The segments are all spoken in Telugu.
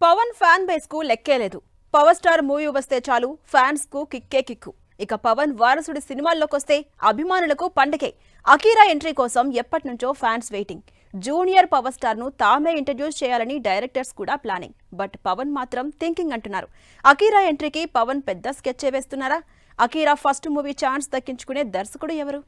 పవన్ ఫ్యాన్ బేస్ కు లెక్కేలేదు. పవర్ స్టార్ మూవీ వస్తే చాలు ఫ్యాన్స్ కు కిక్కే కిక్కు. ఇక పవన్ వారసుడి సినిమాల్లోకొస్తే అభిమానులకు పండగే. అకీరా ఎంట్రీ కోసం ఎప్పటినుంచో fans waiting. Junior power star ను తామే ఇంట్రడ్యూస్ చేయాలని డైరెక్టర్స్ కూడా ప్లానింగ్. బట్ పవన్ మాత్రం థింకింగ్ అంటున్నారు. అకీరా ఎంట్రీకి పవన్ పెద్ద స్కెచ్ వేస్తున్నారా? అకీరా ఫస్ట్ మూవీ ఛాన్స్ దక్కించుకునే దర్శకుడు ఎవరు?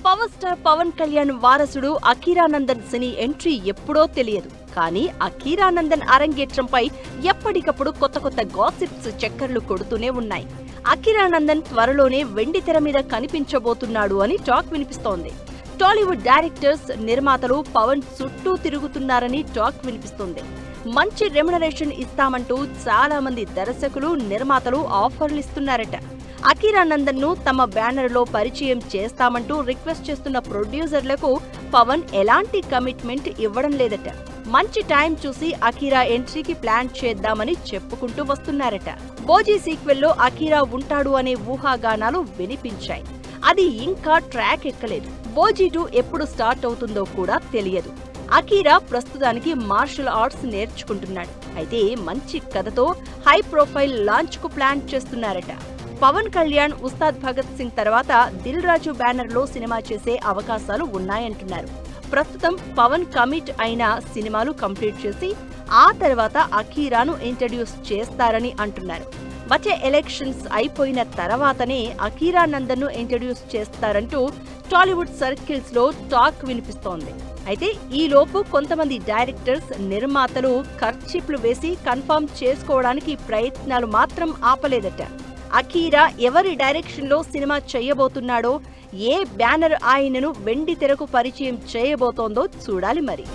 పవర్ స్టార్ పవన్ కళ్యాణ్ వారసుడు అకీరానందన్ సినీ ఎంట్రీ ఎప్పుడో తెలియదు. కానీ అకీరానందన్ అరంగేట్రంపై ఎప్పటికప్పుడు కొత్త కొత్త గాసిప్స్ చక్కర్లు కొడుతూనే ఉన్నాయి. అకీరానందన్ త్వరలోనే వెండి తెర మీద కనిపించబోతున్నాడు అని టాక్ వినిపిస్తోంది. టాలీవుడ్ డైరెక్టర్స్, నిర్మాతలు పవన్ చుట్టూ తిరుగుతున్నారని టాక్ వినిపిస్తోంది. మంచి రెమ్యునరేషన్ ఇస్తామంటూ చాలా మంది దర్శకులు, నిర్మాతలు ఆఫర్లు ఇస్తున్నారట. అకీరానందన్ ను తమ బ్యానర్ లో పరిచయం చేస్తామంటూ రిక్వెస్ట్ చేస్తున్న ప్రొడ్యూసర్లకు పవన్ ఎలాంటి కమిట్మెంట్ ఇవ్వడం లేదట. మంచి టైం చూసి అకీరా ఎంట్రీకి ప్లాన్ చేద్దామని చెప్పుకుంటూ వస్తున్నారట. బోజీ సీక్వెల్ లో అకీరా ఉంటాడు అనే ఊహాగానాలు వినిపించాయి. అది ఇంకా ట్రాక్ ఎక్కలేదు. బోజీ 2 ఎప్పుడు స్టార్ట్ అవుతుందో కూడా తెలియదు. అకీరా ప్రస్తుతానికి మార్షల్ ఆర్ట్స్ నేర్చుకుంటున్నాడు. అయితే మంచి కథతో హై ప్రొఫైల్ లాంచ్ కు ప్లాన్ చేస్తున్నారట. పవన్ కళ్యాణ్ ఉస్తాద్ భగత్ సింగ్ తర్వాత దిల్ రాజు బ్యానర్ లో సినిమా చేసే అవకాశాలు ఉన్నాయంటున్నారు. ప్రస్తుతం పవన్ కమిట్ అయిన సినిమాలు కంప్లీట్ చేసి ఆ తర్వాత అకీరాను ఇంట్రడ్యూస్ చేస్తారని అంటున్నారు. వచ్చే ఎలక్షన్స్ అయిపోయిన తర్వాతనే అకీరానందన్ ను ఇంట్రడ్యూస్ చేస్తారంటూ టాలీవుడ్ సర్కిల్స్ లో టాక్ వినిపిస్తోంది. అయితే ఈ లోపు కొంతమంది డైరెక్టర్స్, నిర్మాతలు ఖర్చీప్లు వేసి కన్ఫర్మ్ చేసుకోవడానికి ప్రయత్నాలు మాత్రం ఆపలేదట. అకీరా ఎవరి డైరెక్షన్ లో సినిమా చేయబోతున్నాడో, ఏ బ్యానర్ ఆయనను వెండి తెరకు పరిచయం చేయబోతోందో చూడాలి మరి.